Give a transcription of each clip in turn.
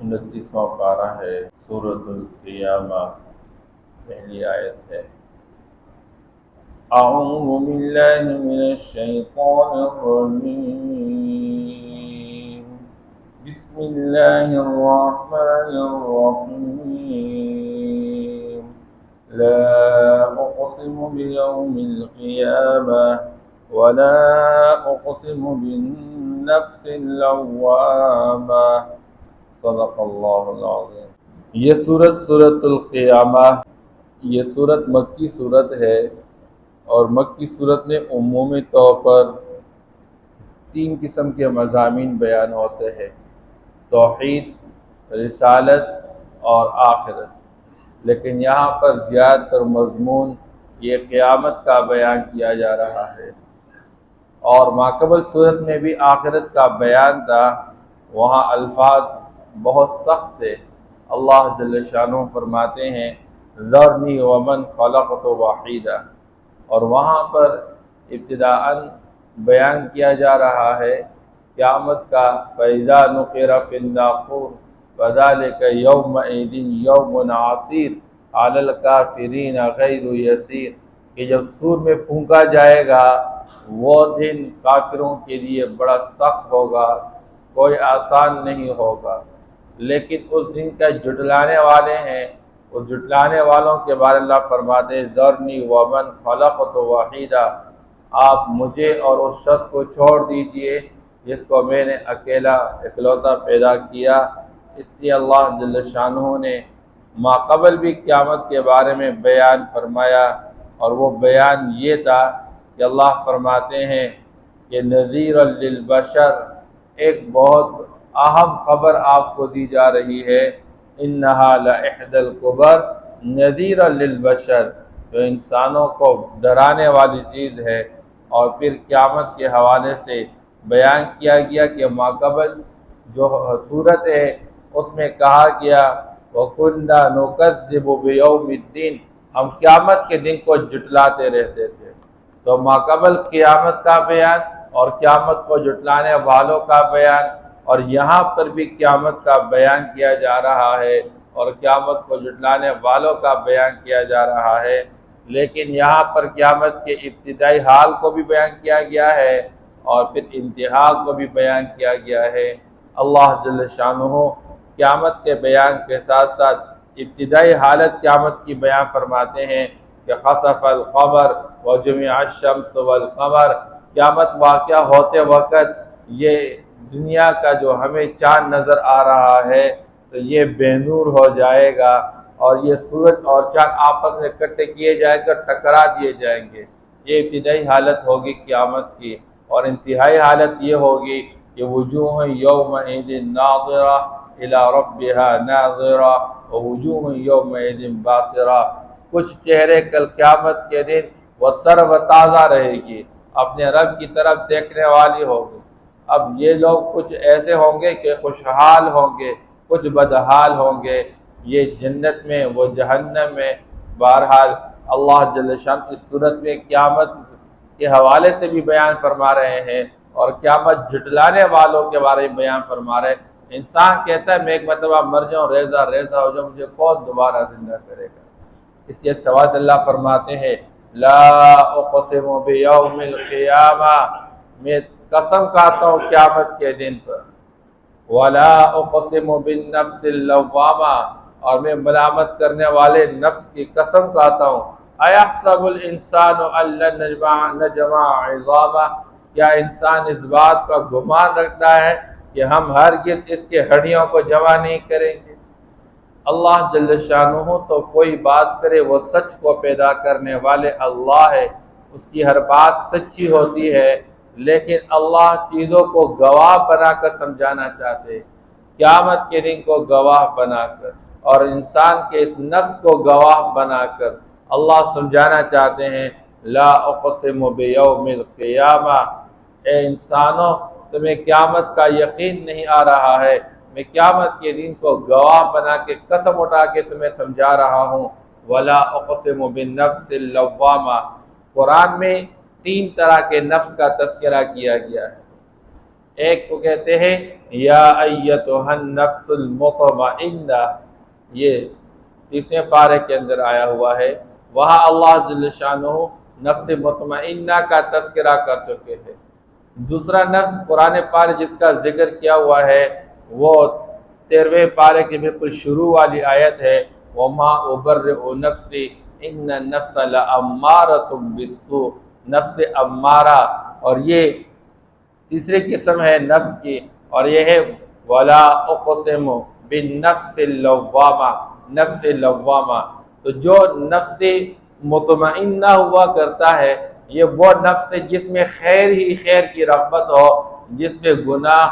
29واں پارہ ہے، سورۃ القیامہ، پہلی آیت ہے۔ اعوذ باللہ من الشیطان الرجیم، بسم اللہ الرحمن الرحیم، لا اقسم بیوم القیامہ ولا اقسم بالنفس اللوامہ، صدق اللہ العظیم۔ یہ سورۃ القیامہ، یہ سورت مکی سورت ہے، اور مکی صورت میں عمومی طور پر 3 قسم کے مضامین بیان ہوتے ہیں: توحید، رسالت اور آخرت۔ لیکن یہاں پر زیادہ تر مضمون یہ قیامت کا بیان کیا جا رہا ہے، اور ماقبل صورت میں بھی آخرت کا بیان تھا، وہاں الفاظ بہت سخت تھے۔ اللہ جل شانہ فرماتے ہیں ذرنی ومن خلقت وحیدا، اور وہاں پر ابتداءً بیان کیا جا رہا ہے قیامت کا، فَإِذَا نُقِرَ فِي النَّاقُورِ فَذَلِكَ يَوْمَئِذٍ يَوْمٌ عَسِيرٌ عَلَى الْكَافِرِينَ غَيْرُ يَسِيرٌ، کہ جب سور میں پھونکا جائے گا وہ دن کافروں کے لیے بڑا سخت ہوگا، کوئی آسان نہیں ہوگا۔ لیکن اس دن کا جھٹلانے والے ہیں، اس جھٹلانے والوں کے بارے اللہ فرماتے ہیں ذرنی ومن خلقت وحیدا، آپ مجھے اور اس شخص کو چھوڑ دیجئے جس کو میں نے اکلوتا پیدا کیا۔ اس لیے اللہ جل شانہ نے ماقبل بھی قیامت کے بارے میں بیان فرمایا، اور وہ بیان یہ تھا کہ اللہ فرماتے ہیں کہ نذیر للبشر، ایک بہت اہم خبر آپ کو دی جا رہی ہے، انہا لإحدی الکبر نذیر للبشر، جو انسانوں کو ڈرانے والی چیز ہے۔ اور پھر قیامت کے حوالے سے بیان کیا گیا کہ ماقبل جو صورت ہے اس میں کہا گیا وَكُنَّا نُكَذِّبُ بِيَوْمِ الدِّينِ، ہم قیامت کے دن کو جھٹلاتے رہتے تھے۔ تو ماقبل قیامت کا بیان اور قیامت کو جھٹلانے والوں کا بیان، اور یہاں پر بھی قیامت کا بیان کیا جا رہا ہے اور قیامت کو جھٹلانے والوں کا بیان کیا جا رہا ہے۔ لیکن یہاں پر قیامت کے ابتدائی حال کو بھی بیان کیا گیا ہے اور پھر انتہا کو بھی بیان کیا گیا ہے۔ اللہ جل شانہ قیامت کے بیان کے ساتھ ساتھ ابتدائی حالت قیامت کی بیان فرماتے ہیں کہ خسف القمر وجمع الشمس والقمر، قیامت واقعہ ہوتے وقت یہ دنیا کا جو ہمیں چاند نظر آ رہا ہے تو یہ بے نور ہو جائے گا، اور یہ سورج اور چاند آپس میں اکٹھے کیے جائیں گے، ٹکرا دیے جائیں گے۔ یہ ابتدائی حالت ہوگی قیامت کی، اور انتہائی حالت یہ ہوگی کہ وجوہ یومئذ ناظرہ الی ربہا ناظرہ ووجوہ یومئذ باسرہ، کچھ چہرے کل قیامت کے دن وہ تر و تازہ رہے گی، اپنے رب کی طرف دیکھنے والی ہوگی۔ اب یہ لوگ کچھ ایسے ہوں گے کہ خوشحال ہوں گے، کچھ بدحال ہوں گے، یہ جنت میں وہ جہنم میں۔ بہرحال اللہ جل شان اس صورت میں قیامت کے حوالے سے بھی بیان فرما رہے ہیں، اور قیامت جھٹلانے والوں کے بارے میں بیان فرما رہے ہیں۔ انسان کہتا ہے میں ایک مرتبہ مر جاؤں، ریزہ ریزہ ہو جاؤں، مجھے کون دوبارہ زندہ کرے گا؟ اس لیے سوا سے اللہ فرماتے ہیں لا اقسم بیوم القیامہ، میں قسم کھاتا ہوں قیامت کے دن پر، ولا اقسم بالنفس اللوامہ، اور میں ملامت کرنے والے نفس کی قسم کھاتا ہوں۔ ایحسب الانسان ان لن نجمع عظامہ، کیا انسان اس بات کا گمان رکھتا ہے کہ ہم ہرگز اس کے ہڈیوں کو جمع نہیں کریں گے؟ اللہ جل شانہ تو کوئی بات کرے وہ سچ کو پیدا کرنے والے اللہ ہے، اس کی ہر بات سچی ہوتی ہے، لیکن اللہ چیزوں کو گواہ بنا کر سمجھانا چاہتے ہیں، قیامت کے دن کو گواہ بنا کر اور انسان کے اس نفس کو گواہ بنا کر اللہ سمجھانا چاہتے ہیں لا اقسم بیوم القیامہ، اے انسانوں تمہیں قیامت کا یقین نہیں آ رہا ہے، میں قیامت کے دن کو گواہ بنا کے قسم اٹھا کے تمہیں سمجھا رہا ہوں۔ ولا اقسم بالنفس اللوامہ، قرآن میں 3 طرح کے نفس کا تذکرہ کیا گیا ہے۔ ایک کو کہتے ہیں یا ایتھا النفس المطمئنہ، یہ تیسرے پارے کے اندر آیا ہوا ہے، وہاں اللہ جل شانہ نفس مطمئنہ کا تذکرہ کر چکے ہیں۔ دوسرا نفس قرآن پارے جس کا ذکر کیا ہوا ہے وہ 13ویں پارے کے بالکل شروع والی آیت ہے، وما ابرئ نفسی ان النفس لامارۃ بالسوء، نفس امارہ، اور یہ تیسری قسم ہے نفس کی، اور یہ ہے ولا اقسم بالنفس اللوامہ، نفس لوامہ۔ تو جو نفس مطمئنہ ہوا کرتا ہے یہ وہ نفس ہے جس میں خیر ہی خیر کی رغبت ہو، جس میں گناہ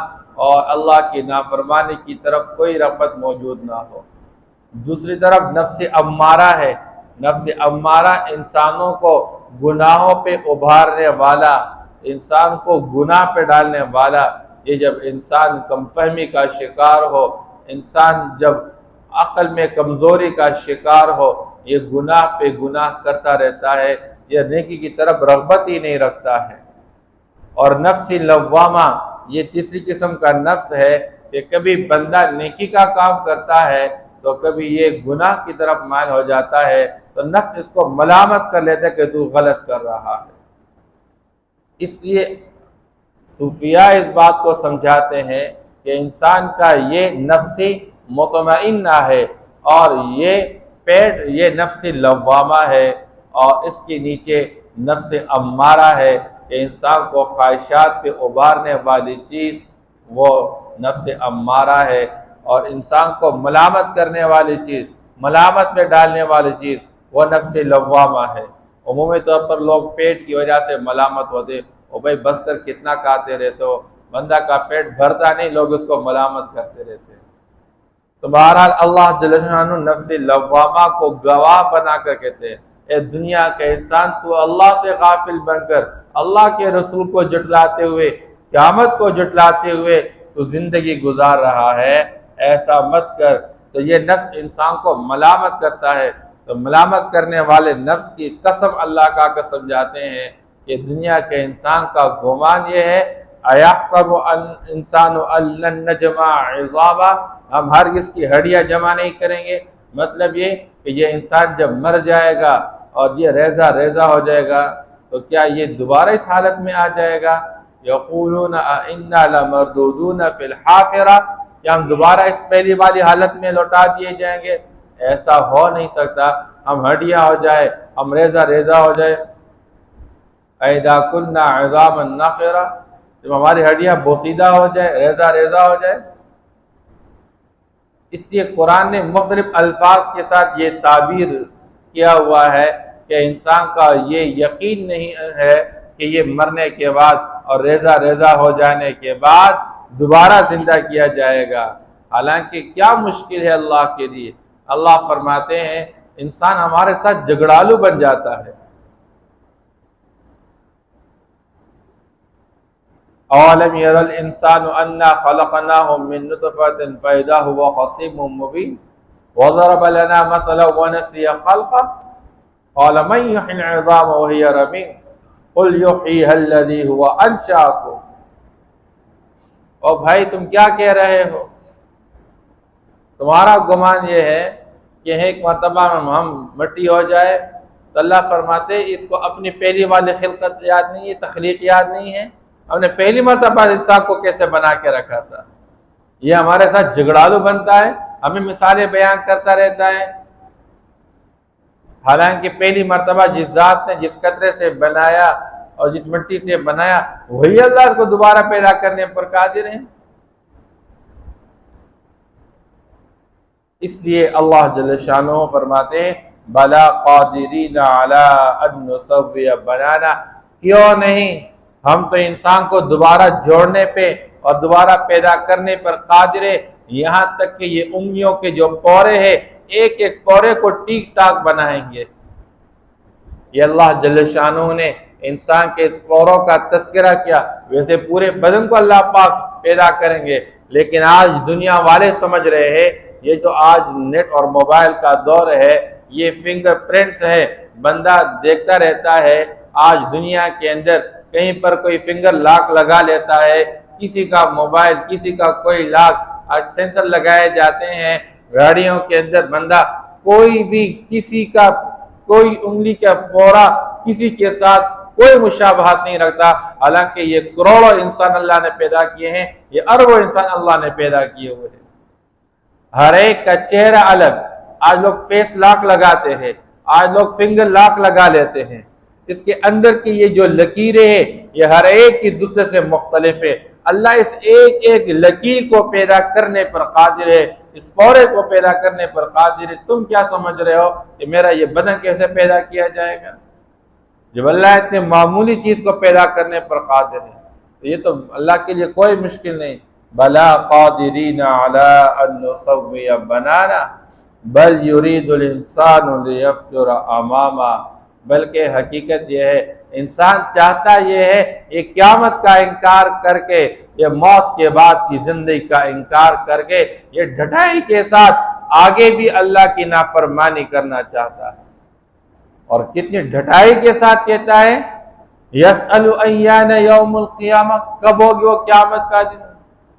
اور اللہ کی نافرمانی کی طرف کوئی رغبت موجود نہ ہو۔ دوسری طرف نفس امارہ ہے، نفس امارہ انسانوں کو گناہوں پہ ابھارنے والا، انسان کو گناہ پہ ڈالنے والا۔ یہ جب انسان کم فہمی کا شکار ہو، انسان جب عقل میں کمزوری کا شکار ہو، یہ گناہ پہ گناہ کرتا رہتا ہے، یہ نیکی کی طرف رغبت ہی نہیں رکھتا ہے۔ اور نفس لوامہ یہ تیسری قسم کا نفس ہے کہ کبھی بندہ نیکی کا کام کرتا ہے تو کبھی یہ گناہ کی طرف مائل ہو جاتا ہے، تو نفس اس کو ملامت کر لیتا ہے کہ تو غلط کر رہا ہے۔ اس لیے صوفیاء اس بات کو سمجھاتے ہیں کہ انسان کا یہ نفس مطمئنہ ہے اور یہ پیٹ یہ نفس لوامہ ہے، اور اس کے نیچے نفس امارہ ہے کہ انسان کو خواہشات پہ ابھارنے والی چیز وہ نفس امارہ ہے، اور انسان کو ملامت کرنے والی چیز، ملامت میں ڈالنے والی چیز وہ نفس لوامہ ہے۔ عمومی طور پر لوگ پیٹ کی وجہ سے ملامت ہوتے، او بھائی بس کر کتنا کھاتے رہتے ہو، بندہ کا پیٹ بھرتا نہیں، لوگ اس کو ملامت کرتے رہتے ہیں۔ تو بہرحال اللہ جل شانہ نفس لوامہ کو گواہ بنا کر کہتے ہیں، اے دنیا کے انسان تو اللہ سے غافل بن کر اللہ کے رسول کو جھٹلاتے ہوئے، قیامت کو جھٹلاتے ہوئے تو زندگی گزار رہا ہے، ایسا مت کر۔ تو یہ نفس انسان کو ملامت کرتا ہے، تو ملامت کرنے والے نفس کی قسم اللہ کا قسم جاتے ہیں کہ دنیا کے انسان کا گمان یہ ہے ایحسب الانسان ان لن نجمع عظاما، ہم ہرگز کی ہڈیاں جمع نہیں کریں گے۔ مطلب یہ کہ یہ انسان جب مر جائے گا اور یہ ریزہ ریزہ ہو جائے گا تو کیا یہ دوبارہ اس حالت میں آ جائے گا؟ یقولون انا لمردودون فی الحافرہ، کیا ہم دوبارہ اس پہلی والی حالت میں لوٹا دیے جائیں گے؟ ایسا ہو نہیں سکتا، ہم ہڈیاں ہو جائے، ہم ریزہ ریزہ ہو جائے۔ اذا كنا عظاما نخرہ، جب ہماری ہڈیاں بوسیدہ ہو جائے، ریزہ ریزہ ہو جائے۔ اس لیے قرآن نے مختلف الفاظ کے ساتھ یہ تعبیر کیا ہوا ہے کہ انسان کا یہ یقین نہیں ہے کہ یہ مرنے کے بعد اور ریزہ ریزہ ہو جانے کے بعد دوبارہ زندہ کیا جائے گا۔ حالانکہ کیا مشکل ہے اللہ کے لیے۔ اللہ فرماتے ہیں انسان ہمارے ساتھ جھگڑالو بن جاتا ہے۔ اولم یر الانسان انا خلقناه من نطفة فاذا هو خصيم مبين وضرب لنا مثلا ونسي خلقه قال من يحيي العظام وهي رميم قل يحييها الذي هو انشأكم۔ او بھائی تم کیا کہہ رہے ہو؟ تمہارا گمان یہ ہے کہ ایک مرتبہ ہم مٹی ہو جائے، تو اللہ فرماتے اس کو اپنی پہلی والی خلقت یاد نہیں ہے، تخلیق یاد نہیں ہے، ہم نے پہلی مرتبہ انسان کو کیسے بنا کے رکھا تھا۔ یہ ہمارے ساتھ جھگڑالو بنتا ہے، ہمیں مثالیں بیان کرتا رہتا ہے، حالانکہ پہلی مرتبہ جس ذات نے جس قطرے سے بنایا اور جس مٹی سے بنایا وہی اللہ کو دوبارہ پیدا کرنے پر قادر ہے۔ اس لیے اللہ جل شانہ فرماتے ہیں بلا قادرین علی ان نسوی بنانا، کیوں نہیں، ہم تو انسان کو دوبارہ جوڑنے پہ اور دوبارہ پیدا کرنے پر قادر ہے، یہاں تک کہ یہ انگلیوں کے جو پورے ہیں ایک ایک پورے کو ٹھیک ٹاک بنائیں گے۔ یہ اللہ جل شانہ نے انسان کے اس پوروں کا تذکرہ کیا، ویسے پورے بدن کو اللہ پاک پیدا کریں گے، لیکن آج دنیا والے سمجھ رہے ہیں یہ جو آج نیٹ اور موبائل کا دور ہے، یہ فنگر پرنٹس ہے، بندہ دیکھتا رہتا ہے، آج دنیا کے اندر کہیں پر کوئی فنگر لاک لگا لیتا ہے، کسی کا موبائل، کسی کا کوئی لاک سینسر لگائے جاتے ہیں گاڑیوں کے اندر، بندہ کوئی بھی کسی کا کوئی انگلی کا پورا کسی کے ساتھ کوئی مشابہت نہیں رکھتا، حالانکہ یہ کروڑوں انسان اللہ نے پیدا کیے ہیں، یہ اربوں انسان اللہ نے پیدا کیے ہوئے ہیں، ہر ایک کا چہرہ الگ۔ آج لوگ فیس لاک لگاتے ہیں، آج لوگ فنگر لاک لگا لیتے ہیں، اس کے اندر کی یہ جو لکیریں ہیں یہ ہر ایک کی دوسرے سے مختلف ہے۔ اللہ اس ایک ایک لکیر کو پیدا کرنے پر قادر ہے، اس پورے کو پیدا کرنے پر قادر ہے۔ تم کیا سمجھ رہے ہو کہ میرا یہ بدن کیسے پیدا کیا جائے گا؟ جب اللہ اتنے معمولی چیز کو پیدا کرنے پر قادر ہے تو یہ تو اللہ کے لیے کوئی مشکل نہیں۔ بلا قادرین علی ان نسوی بنانا بل یرید الانسان لیفجر اماما، بلکہ حقیقت یہ ہے انسان چاہتا یہ ہے یہ قیامت کا انکار کر کے، یہ موت کے بعد کی زندگی کا انکار کر کے، یہ ڈھٹائی کے ساتھ آگے بھی اللہ کی نافرمانی کرنا چاہتا ہے، اور کتنی ڈھٹائی کے ساتھ کہتا ہے یسأل ایان یوم القیامہ، کب ہوگی وہ قیامت کا دن،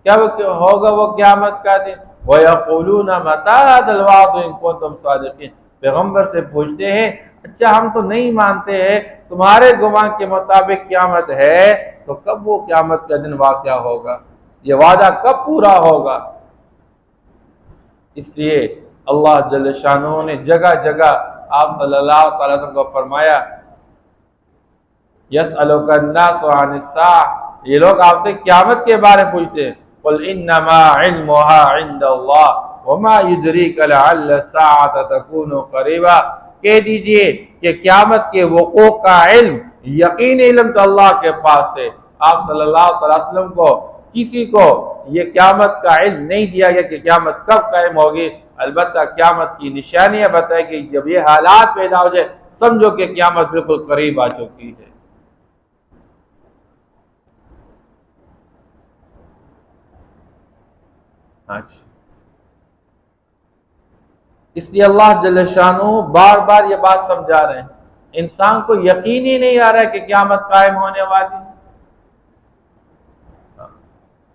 کب ہوگا وہ قیامت کا دن، وَيَقُولُونَ مَتَىٰ هَٰذَا الْوَعْدُ إِن كُنتُمْ صَادِقِينَ، پیغمبر سے پوچھتے ہیں اچھا ہم تو نہیں مانتے ہیں، تمہارے گمان کے مطابق قیامت ہے تو کب وہ قیامت کا دن واقع ہوگا، یہ وعدہ کب پورا ہوگا؟ اس لیے اللہ جل شانہ نے جگہ جگہ آپ صلی اللہ علیہ وسلم کو فرمایا یسألک الناس عن الساعة، یہ لوگ آپ سے قیامت کے بارے پوچھتے ہیں، قل انما علمها عند اللہ وما يدریک لعل الساعة تکون قریبا، کہہ دیجئے کہ قیامت کے وقوع کا علم، یقین علم تو اللہ کے پاس ہے۔ آپ صلی اللہ علیہ وسلم کو کسی کو یہ قیامت کا علم نہیں دیا گیا کہ قیامت کب قائم ہوگی، البتہ قیامت کی نشانیاں بتائی گئی، جب یہ حالات پیدا ہو جائے سمجھو کہ قیامت بالکل قریب آ چکی ہے۔ اس لیے اللہ جل شانہ بار بار یہ بات سمجھا رہے ہیں، انسان کو یقین ہی نہیں آ رہا ہے کہ قیامت قائم ہونے والی ہے۔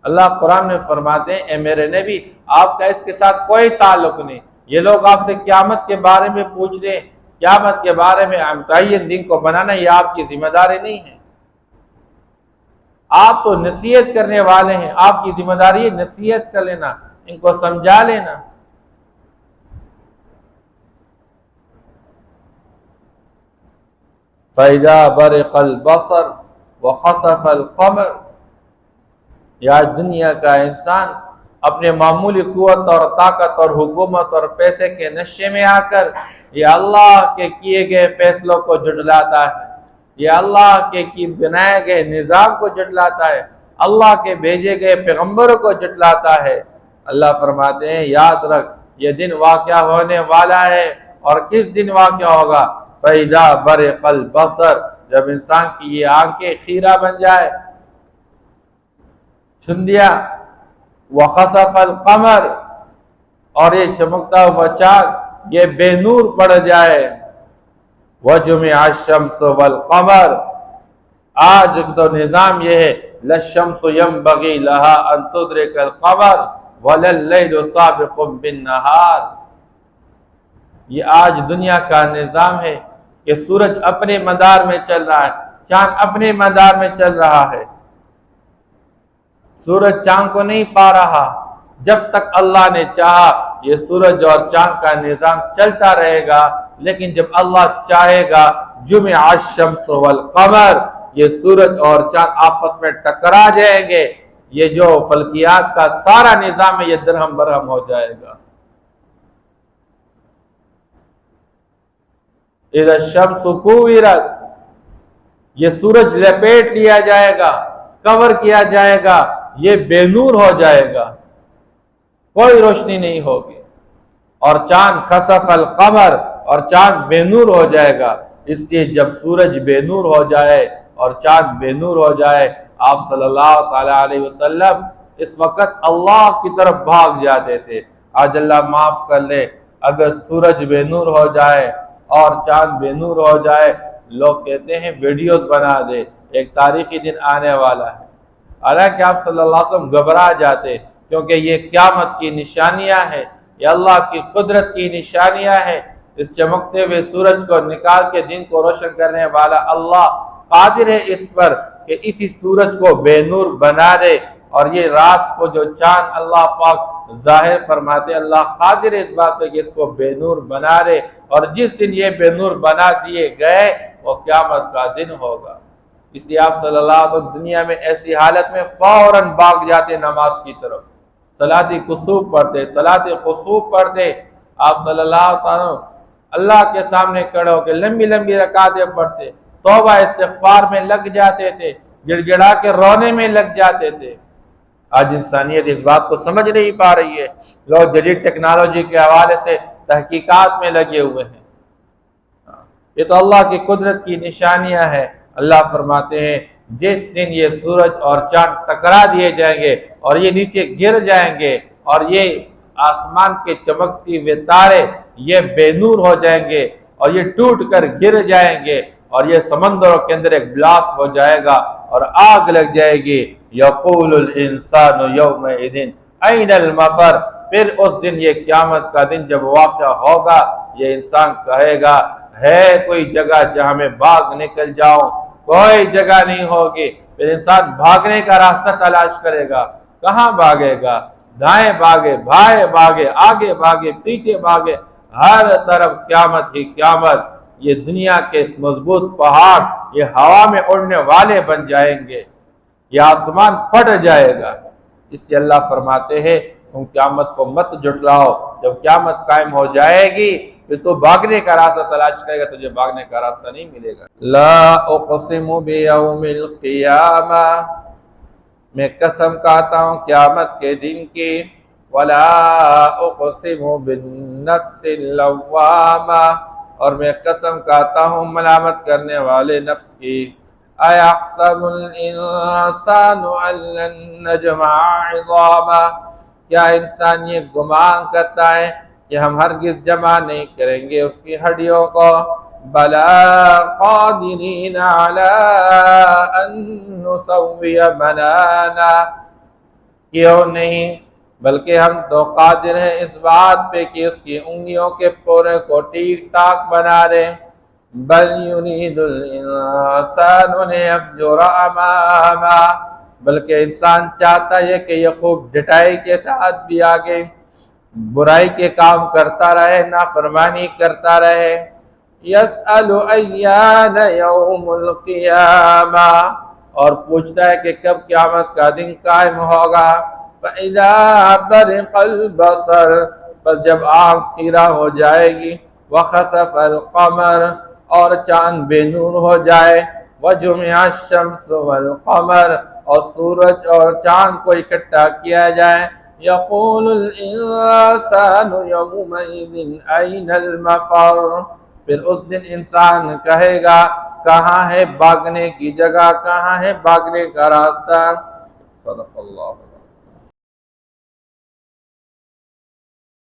اللہ قرآن میں فرماتے ہیں اے میرے نبی آپ کا اس کے ساتھ کوئی تعلق نہیں، یہ لوگ آپ سے قیامت کے بارے میں پوچھ رہے ہیں، قیامت کے بارے میں متعین دن کو بنانا یہ آپ کی ذمہ داری نہیں ہے، آپ تو نصیحت کرنے والے ہیں، آپ کی ذمہ داری ہے نصیحت کر لینا، ان کو سمجھا لینا۔ فَإِذَا بَرِقَ الْبَصَرُ وَخَسَفَ الْقَمَرُ، یا دنیا کا انسان اپنے معمولی قوت اور طاقت اور حکومت اور پیسے کے نشے میں آ کر یہ اللہ کے کیے گئے فیصلوں کو جھٹلاتا ہے، یہ اللہ کے بنائے گئے نظام کو جھٹلاتا ہے، اللہ کے بھیجے گئے پیغمبروں کو جھٹلاتا ہے۔ اللہ فرماتے ہیں یاد رکھ یہ دن واقعہ ہونے والا ہے، اور کس دن واقعہ ہوگا؟ فَإِذَا بَرِقَ الْبَصَرُ، جب انسان کی یہ آنکھیں خیرہ بن جائے، چھندیا، وَخَسَفَ الْقَمَرُ، اور یہ چمکتا ہوا چاند یہ بے نور پڑ جائے، وَجُمِعَ الشَّمْسُ وَالْقَمَرُ، آج تو نظام یہ ہے لَلشَّمْسُ يَنبَغِي لَهَا أَن تُدْرِكَ الْقَمَرُ وَلَلَّيْلُ سَابِقُ بِالنَّهَارِ، یہ آج دنیا کا نظام ہے کہ سورج اپنے مدار میں چل رہا ہے، چاند اپنے مدار میں چل رہا ہے، سورج چاند کو نہیں پا رہا، جب تک اللہ نے چاہا یہ سورج اور چاند کا نظام چلتا رہے گا، لیکن جب اللہ چاہے گا جمع الشمس والقمر، یہ سورج اور چاند آپس میں ٹکرا جائیں گے، یہ جو فلکیات کا سارا نظام ہے یہ درہم برہم ہو جائے گا۔ اذا الشمس کوورت، یہ سورج لپیٹ لیا جائے گا، کور کیا جائے گا، یہ بے نور ہو جائے گا، کوئی روشنی نہیں ہوگی، اور چاند خسف القمر، اور چاند بے نور ہو جائے گا۔ اس لیے جب سورج بے نور ہو جائے اور چاند بے نور ہو جائے، آپ صلی اللہ تعالی علیہ وسلم اس وقت اللہ کی طرف بھاگ جاتے تھے۔ آج اللہ معاف کر لے، اگر سورج بے نور ہو جائے اور چاند بے نور ہو جائے، لوگ کہتے ہیں ویڈیوز بنا دے، ایک تاریخی دن آنے والا ہے، حالانکہ آپ صلی اللہ علیہ وسلم گھبرا جاتے، کیونکہ یہ قیامت کی نشانیاں ہیں، یہ اللہ کی قدرت کی نشانیاں ہیں۔ اس چمکتے ہوئے سورج کو نکال کے دن کو روشن کرنے والا اللہ قادر ہے اس پر کہ اسی سورج کو بے نور بنا دے، اور یہ رات کو جو چاند اللہ پاک ظاہر فرماتے، اللہ قادر ہے اس بات پہ کہ اس کو بے نور بنا دے، اور جس دن یہ بے نور بنا دیے گئے وہ قیامت کا دن ہوگا۔ اس لیے آپ صلی اللہ علیہ وسلم دنیا میں ایسی حالت میں فوراً بھاگ جاتے نماز کی طرف، صلاۃ کسوف پڑھتے، صلاۃ خسوف پڑھتے، آپ صلی اللہ علیہ وسلم اللہ کے سامنے کھڑے ہو کے لمبی لمبی رکعتیں پڑھتے، توبہ استغفار میں لگ جاتے تھے، گڑ گڑا کے رونے میں لگ جاتے تھے۔ آج انسانیت اس بات کو سمجھ نہیں پا رہی ہے، لوگ جدید ٹیکنالوجی کے حوالے سے تحقیقات میں لگے ہوئے ہیں۔ یہ تو اللہ کی قدرت کی نشانیاں ہیں۔ اللہ فرماتے ہیں جس دن یہ سورج اور چاند ٹکرا دیے جائیں گے اور یہ نیچے گر جائیں گے، اور یہ آسمان کے چمکتی ہوئے تارے یہ بے نور ہو جائیں گے، اور یہ ٹوٹ کر گر جائیں گے، اور یہ سمندروں کے اندر ایک بلاسٹ ہو جائے گا اور آگ لگ جائے گی۔ یقول الانسان یومئذ این المفر، پھر اس دن یہ قیامت کا دن جب واقع ہوگا، یہ انسان کہے گا ہے کوئی جگہ جہاں میں بھاگ نکل جاؤں؟ کوئی جگہ نہیں ہوگی۔ پھر انسان بھاگنے کا راستہ تلاش کرے گا، کہاں بھاگے گا؟ دائیں بھاگے، بائیں بھاگے، آگے بھاگے، پیچھے بھاگے، ہر طرف قیامت ہی قیامت۔ یہ دنیا کے مضبوط پہاڑ یہ ہوا میں اڑنے والے بن جائیں گے، یہ آسمان پھٹ جائے گا۔ اس لیے اللہ فرماتے ہیں تم قیامت کو مت جھٹلاؤ، جب قیامت قائم ہو جائے گی پھر تو بھاگنے کا راستہ تلاش کرے گا، تجھے بھاگنے کا راستہ نہیں ملے گا۔ لا اقسم بیوم القیامہ، میں قسم کھاتا ہوں قیامت کے دن کی، ولا اقسم بالنفس اللوامہ، اور میں قسم کھاتا ہوں ملامت کرنے والے نفس کی۔ ایحسب الانسان ان لن نجمع عظامہ، کیا انسان یہ گمان کرتا ہے کہ ہم ہرگز جمع نہیں کریں گے اس کی ہڈیوں کو؟ بلا قادرین علی ان نسوی بنانا، کیوں نہیں، بلکہ ہم تو قادر ہیں اس بات پہ کہ اس کی انگلیوں کے پورے کو ٹھیک ٹھاک بنا دیں۔ بل یرید الانسان لیفجر امامہ، بلکہ انسان چاہتا ہے کہ یہ خوب ڈٹائی کے ساتھ بھی آگے برائی کے کام کرتا رہے، نافرمانی کرتا رہے۔ یسأل ایان یوم القیامہ، اور پوچھتا ہے کہ کب قیامت کا دن قائم ہوگا۔ فَإِذَا بَرِقَ الْبَصَرُ، پر جب آنکھ خیرہ ہو جائے گی، وَخَسَفَ الْقَمَرُ، اور چاند بے نور ہو جائے، وَجُمِعَ الشَّمْسُ وَالْقَمَرُ، اور سورج اور چاند کو اکٹھا کیا جائے، یقول الانسان یومئذ این المفر، پھر اس دن انسان کہے گا کہاں ہے بھاگنے کی جگہ، کہاں ہے بھاگنے کا راستہ۔ صدق اللہ۔